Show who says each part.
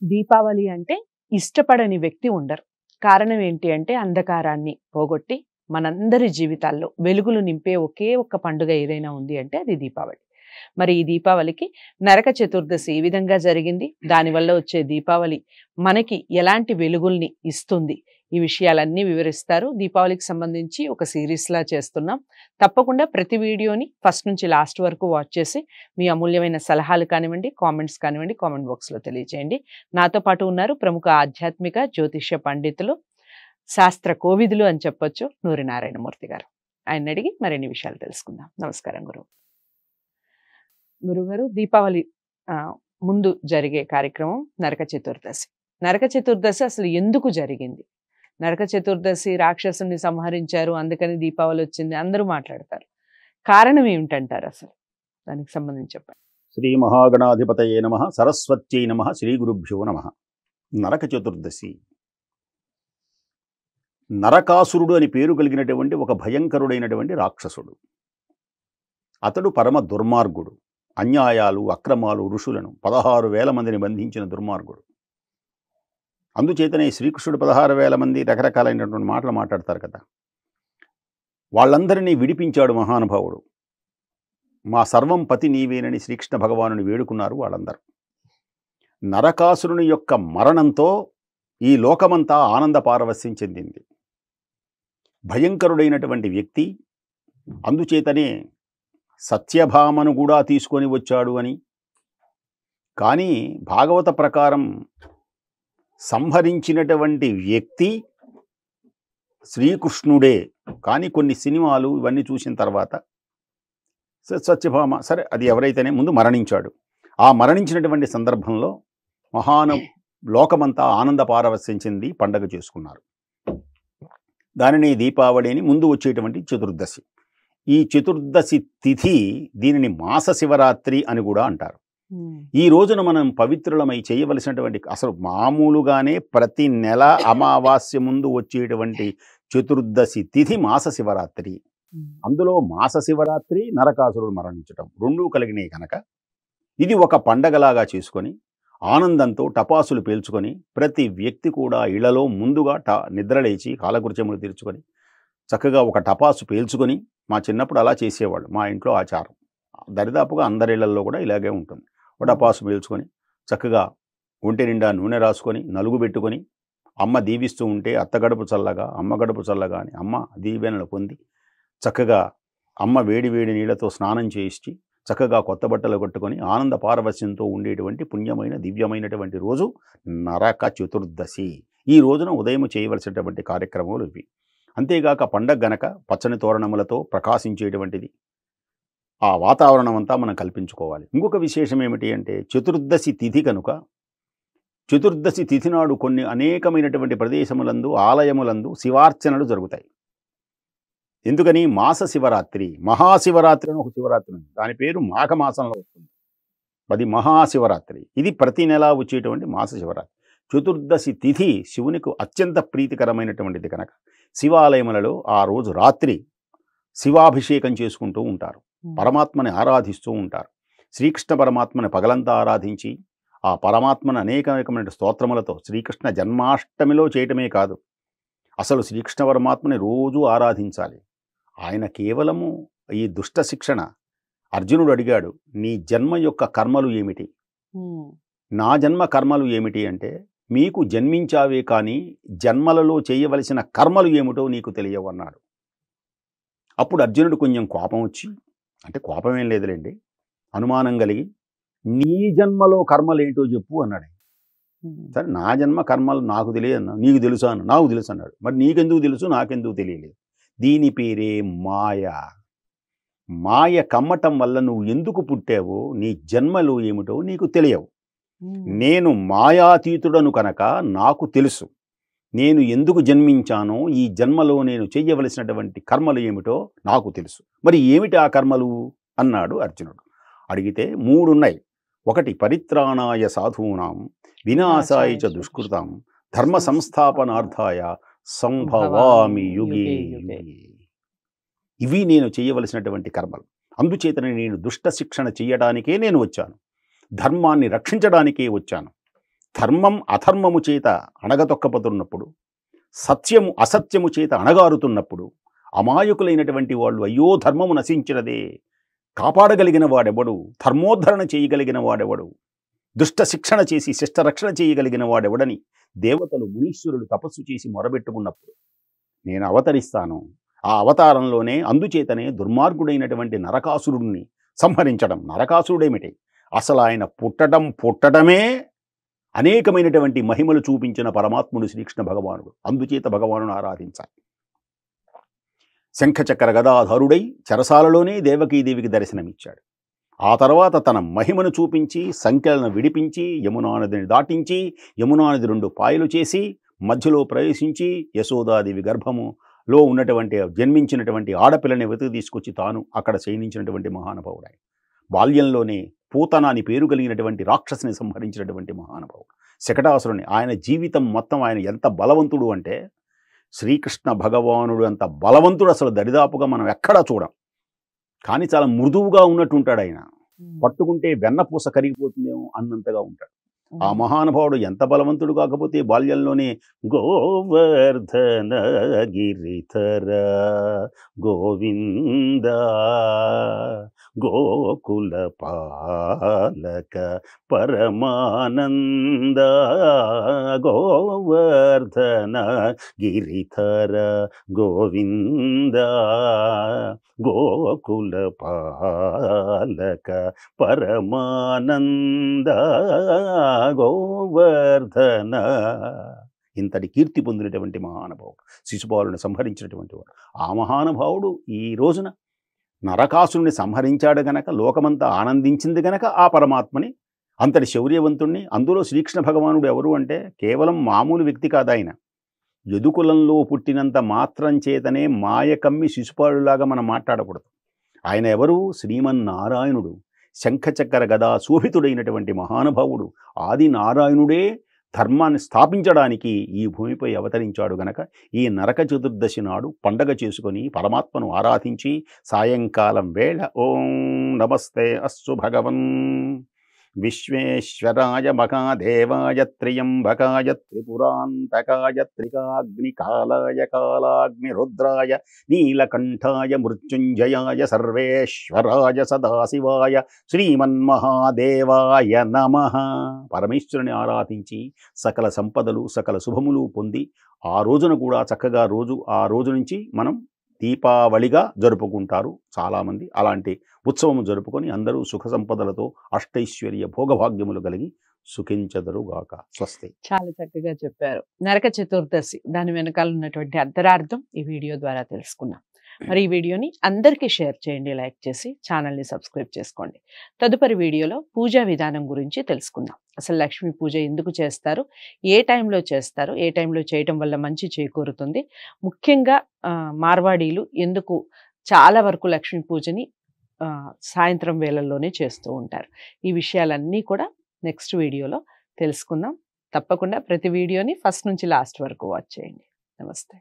Speaker 1: దీపావళి అంటే ఇష్టపడని వ్యక్తి ఉండరు. కారణం ఏంటి అంటే అంధకారాన్ని పోగొట్టి మనందరి జీవితాల్లో వెలుగులు నింపే ఒకే ఒక్క పండుగ ఏదైనా ఉంది అంటే అది దీపావళి. మరి ఈ దీపావళికి నరక చతుర్దశి ఈ విధంగా జరిగింది. దానివల్ల వచ్చే దీపావళి మనకి ఎలాంటి వెలుగుల్ని ఇస్తుంది? ఈ విషయాలన్నీ వివరిస్తారు. దీపావళికి సంబంధించి ఒక సిరీస్‌లా చేస్తున్నాం. తప్పకుండా ప్రతి వీడియోని ఫస్ట్ నుంచి లాస్ట్ వరకు వాచ్ చేసి మీ అమూల్యమైన సలహాలు కానివ్వండి, కామెంట్స్ కానివ్వండి, కామెంట్ బాక్స్‌లో తెలియజేయండి. నాతో పాటు ఉన్నారు ప్రముఖ ఆధ్యాత్మిక జ్యోతిష్య పండితులు, శాస్త్ర కోవిదులు అని చెప్పొచ్చు, నూరి నారాయణమూర్తి గారు. ఆయన్ని అడిగి మరిన్ని విషయాలు తెలుసుకుందాం. నమస్కారం గురువు. గురుగారు, దీపావళి ముందు జరిగే కార్యక్రమం నరక చతుర్దశి. నరక చతుర్దశి అసలు ఎందుకు జరిగింది? నరక చతుర్దశి రాక్షసుని సంహరించారు, అందుకని దీపావళి వచ్చింది అందరూ మాట్లాడతారు. కారణం ఏమిటంటారు అసలు? దానికి సంబంధించి చెప్పండి.
Speaker 2: శ్రీ మహాగణాధిపతయే నమః, సరస్వత్యై నమః, శ్రీ గురుభ్యో నమః. నరక చతుర్దశి. నరకాసురుడు అని పేరు కలిగినటువంటి ఒక భయంకరుడైనటువంటి రాక్షసుడు. అతడు పరమ దుర్మార్గుడు. అన్యాయాలు, అక్రమాలు, ఋషులను 16,000 మందిని బంధించిన దుర్మార్గుడు. అందుచేతనే శ్రీకృష్ణుడు 16,000 మంది రకరకాలైనటువంటి మాటలు మాట్లాడతారు కదా, వాళ్ళందరినీ విడిపించాడు మహానుభావుడు. మా సర్వం పతి నీవేనని శ్రీకృష్ణ భగవానుని వేడుకున్నారు వాళ్ళందరూ. నరకాసురుని యొక్క మరణంతో ఈ లోకమంతా ఆనంద పారవస్యం చెందింది. భయంకరుడైనటువంటి వ్యక్తి, అందుచేతనే సత్యభామను కూడా తీసుకొని వచ్చాడు అని. కానీ భాగవత ప్రకారం సంహరించినటువంటి వ్యక్తి శ్రీకృష్ణుడే. కానీ కొన్ని సినిమాలు ఇవన్నీ చూసిన తర్వాత సత్యభామ సరే అది ఎవరైతేనే ముందు మరణించాడు. ఆ మరణించినటువంటి సందర్భంలో లోకమంతా ఆనంద పారవస్యం చెంది పండగ చేసుకున్నారు. దానిని దీపావళి అని ముందు వచ్చేటువంటి చతుర్దశి. ఈ చతుర్దశి తిథి దీనిని మాస శివరాత్రి అని కూడా అంటారు. ఈ రోజున మనం పవిత్రులమై చేయవలసినటువంటి, అసలు మామూలుగానే ప్రతి నెల అమావాస్య ముందు వచ్చేటువంటి చతుర్దశి తిథి మాస శివరాత్రి. అందులో మాస శివరాత్రి, నరకాసురుడు మరణించటం రెండూ కలిగినాయి కనుక ఇది ఒక పండగలాగా చేసుకొని ఆనందంతో టపాసులు పేల్చుకొని ప్రతి వ్యక్తి కూడా ఇళ్లలో ముందుగా నిద్రలేచి కాలకృత్యములు తీర్చుకొని చక్కగా ఒక టపాసు పేల్చుకొని, మా చిన్నప్పుడు అలా చేసేవాళ్ళు, మా ఇంట్లో ఆచారం, దరిదాపుగా అందరి ఇళ్లలో కూడా ఇలాగే ఉంటుంది. ఒక టపాసు పేల్చుకొని చక్కగా ఒంటి నిండా నూనె రాసుకొని నలుగు పెట్టుకొని అమ్మ దీవిస్తూ ఉంటే అత్త గడుపు చల్లగా అమ్మ గడుపు చల్లగా అని అమ్మ దీవెనలు పొంది చక్కగా అమ్మ వేడి వేడి నీళ్లతో స్నానం చేయించి చక్కగా కొత్త బట్టలు కట్టుకొని ఆనంద పారవస్యంతో ఉండేటువంటి పుణ్యమైన దివ్యమైనటువంటి రోజు నరక చతుర్దశి. ఈ రోజున ఉదయం చేయవలసినటువంటి కార్యక్రమాలు ఇవి. అంతేగాక పండగ గనక పచ్చని తోరణములతో ప్రకాశించేటువంటిది, ఆ వాతావరణం అంతా మనం కల్పించుకోవాలి. ఇంకొక విశేషం ఏమిటి అంటే చతుర్దశి తిథి కనుక చతుర్దశి తిథి నాడు కొన్ని అనేకమైనటువంటి ప్రదేశములందు ఆలయములందు శివార్చనలు జరుగుతాయి. ఎందుకని? మాస శివరాత్రి, మహాశివరాత్రి అని ఒక శివరాత్రి ఉంది, దాని పేరు మాఘమాసంలో వస్తుంది, అది మహాశివరాత్రి. ఇది ప్రతి నెల వచ్చేటువంటి మాస శివరాత్రి. చతుర్దశి తిథి శివునికి అత్యంత ప్రీతికరమైనటువంటిది కనుక శివాలయములలో ఆ రోజు రాత్రి శివాభిషేకం చేసుకుంటూ ఉంటారు, పరమాత్మని ఆరాధిస్తూ ఉంటారు. శ్రీకృష్ణ పరమాత్మని పగలంతా ఆరాధించి ఆ పరమాత్మను అనేక రకమైన స్తోత్రములతో శ్రీకృష్ణ జన్మాష్టమిలో చేయటమే కాదు, అసలు శ్రీకృష్ణ పరమాత్మని రోజు ఆరాధించాలి. ఆయన కేవలము ఈ దుష్ట శిక్షణ. అర్జునుడు అడిగాడు, నీ జన్మ యొక్క కర్మలు ఏమిటి? నా జన్మ కర్మలు ఏమిటి అంటే, మీకు జన్మించావే కానీ జన్మలలో చేయవలసిన కర్మలు ఏమిటో నీకు తెలియవన్నాడు. అప్పుడు అర్జునుడు కొంచెం కోపం వచ్చి, అంటే కోపమేం లేదులేండి, అనుమానం కలిగి, నీ జన్మలో కర్మలు ఏంటో చెప్పు అన్నాడు. సరే, నా జన్మ కర్మలు నాకు తెలియదు అన్నా, నీకు తెలుసా అన్న, నాకు తెలుసు అన్నాడు. మరి నీకెందుకు తెలుసు, నాకెందుకు తెలియలేదు? దీని పేరే మాయ. మాయ కమ్మటం వల్ల నువ్వు ఎందుకు పుట్టావో, నీ జన్మలు ఏమిటో నీకు తెలియవు. నేను మాయాతీతుడను కనుక నాకు తెలుసు నేను ఎందుకు జన్మించానో, ఈ జన్మలో నేను చెయ్యవలసినటువంటి కర్మలు ఏమిటో నాకు తెలుసు. మరి ఏమిటి ఆ కర్మలు అన్నాడు అర్జునుడు. అడిగితే 3 ఉన్నాయి. ఒకటి పరిత్రాణాయ సాధూనాం వినాశాయ చ దుష్కృతాం ధర్మ సంస్థాపనార్థాయ సంభవామి యుగే యుగే. ఇవి నేను చేయవలసినటువంటి కర్మలు. అందుచేతనే నేను దుష్ట శిక్షణ చేయడానికే నేను వచ్చాను, ధర్మాన్ని రక్షించడానికే వచ్చాను. ధర్మం అధర్మము చేత అణగతొక్కపతున్నప్పుడు, సత్యము అసత్యము చేత అణగారుతున్నప్పుడు అమాయకులైనటువంటి వాళ్ళు అయ్యో ధర్మము నశించినదే, కాపాడగలిగిన వాడెవడు, ధర్మోద్ధరణ చేయగలిగిన వాడెవడు, దుష్ట శిక్షణ చేసి శిష్టరక్షణ చేయగలిగిన వాడెవడని దేవతలు మునీశ్వరులు తపస్సు చేసి మొరబెట్టుకున్నప్పుడు నేను అవతరిస్తాను. ఆ అవతారంలోనే అందుచేతనే దుర్మార్గుడైనటువంటి నరకాసురుడిని సంహరించడం. నరకాసురుడేమిటి, అసలు ఆయన పుట్టడమే అనేకమైనటువంటి మహిమలు చూపించిన పరమాత్ముడు శ్రీకృష్ణ భగవానుడు. అందుచేత భగవానుని ఆరాధించాలి. శంఖచక్ర గదాధరుడై చెరసాలలోనే దేవకీదేవికి దర్శనమిచ్చాడు. ఆ తర్వాత తన మహిమను చూపించి సంఖ్యలను విడిపించి యమునా నదిని దాటించి యమునా నది 2 పాయలు చేసి మధ్యలో ప్రవేశించి యశోదాదేవి గర్భములో ఉన్నటువంటి జన్మించినటువంటి ఆడపిల్లని వెతుకు తీసుకొచ్చి తాను అక్కడ శయనించినటువంటి మహానుభావుడు. ఆయన బాల్యంలోనే పూతన అని పేరు కలిగినటువంటి రాక్షసుని సంహరించినటువంటి మహానుభావుడు శకటాసురుని. ఆయన జీవితం మొత్తం ఆయన ఎంత బలవంతుడు అంటే, శ్రీకృష్ణ భగవానుడు అంత బలవంతుడు అసలు దరిదాపుగా మనం ఎక్కడా చూడం. కానీ చాలా మృదువుగా ఉన్నట్టుంటాడు ఆయన. పట్టుకుంటే వెన్నపూస కరిగిపోతుందేమో అన్నంతగా ఉంటాడు. ఆ మహానుభావుడు ఎంత బలవంతుడు కాకపోతే బాల్యంలోనే గోవర్ధన గిరిధర గోవింద గోకుల పాలక పరమానంద గోవర్ధన గిరిధర గోవింద గోకుల పాలక పరమానంద గోవర్ధన. ఇంతటి కీర్తి పొందినటువంటి మహానుభావుడు, శిశుపాలుని సంహరించినటువంటి వాడు. ఆ మహానుభావుడు ఈ రోజున నరకాసురుని సంహరించాడు గనక లోకమంతా ఆనందించింది గనక ఆ పరమాత్మని, అంతటి శౌర్యవంతుణ్ణి, అందులో శ్రీకృష్ణ భగవానుడు ఎవరు అంటే కేవలం మామూలు వ్యక్తి కాదు. ఆయన యదుకులంలో పుట్టినంత మాత్రం చేతనే మాయ కమ్మి శిశుపాలులాగా మనం మాట్లాడకూడదు. ఆయన ఎవరు, శ్రీమన్నారాయణుడు, శంఖచక్ర గదా శోభితుడైనటువంటి మహానుభావుడు. ఆది నారాయణుడే ధర్మాన్ని స్థాపించడానికి ఈ భూమిపై అవతరించాడు గనక ఈ నరక చతుర్దశి నాడు పండగ చేసుకొని పరమాత్మను ఆరాధించి సాయంకాలం వేళ ఓం నమస్తే అస్సు భగవన్ విశ్వేశ్వరాయ మహాదేవాయ త్ర్యంబకాయ త్రిపురాంతకాయ త్రికాగ్నికాలాయ కాలాగ్నిరుద్రాయ నీలకంఠాయ మృత్యుంజయాయ సర్వేశ్వరాయ సదాశివాయ శ్రీమన్మహాదేవాయ నమః. పరమేశ్వరుని ఆరాధించి సకల సంపదలు సకల శుభములు పొంది ఆ రోజున కూడా చక్కగా ఆ రోజు నుంచి మనం దీపావళిగా జరుపుకుంటారు చాలామంది. అలాంటి ఉత్సవము జరుపుకొని అందరూ సుఖ సంపదలతో అష్టైశ్వర్య భోగభాగ్యములు కలిగి సుఖించదరుగాక. స్వస్తి.
Speaker 1: చాలా చక్కగా చెప్పారు. నరక చతుర్దశి దాని వెనకాల ఉన్నటువంటి అంతరార్థం ఈ వీడియో ద్వారా తెలుసుకున్నాం. మరి ఈ వీడియోని అందరికీ షేర్ చేయండి, లైక్ చేసి ఛానల్ని సబ్స్క్రైబ్ చేసుకోండి. తదుపరి వీడియోలో పూజా విధానం గురించి తెలుసుకుందాం. అసలు లక్ష్మీ పూజ ఎందుకు చేస్తారు, ఏ టైంలో చేస్తారు, ఏ టైంలో చేయటం వల్ల మంచి చేకూరుతుంది, ముఖ్యంగా మార్వాడీలు ఎందుకు చాలా వరకు లక్ష్మీ పూజని సాయంత్రం వేళల్లోనే చేస్తూ ఉంటారు. ఈ విషయాలన్నీ కూడా నెక్స్ట్ వీడియోలో తెలుసుకుందాం. తప్పకుండా ప్రతి వీడియోని ఫస్ట్ నుంచి లాస్ట్ వరకు వాచ్ చేయండి. నమస్తే.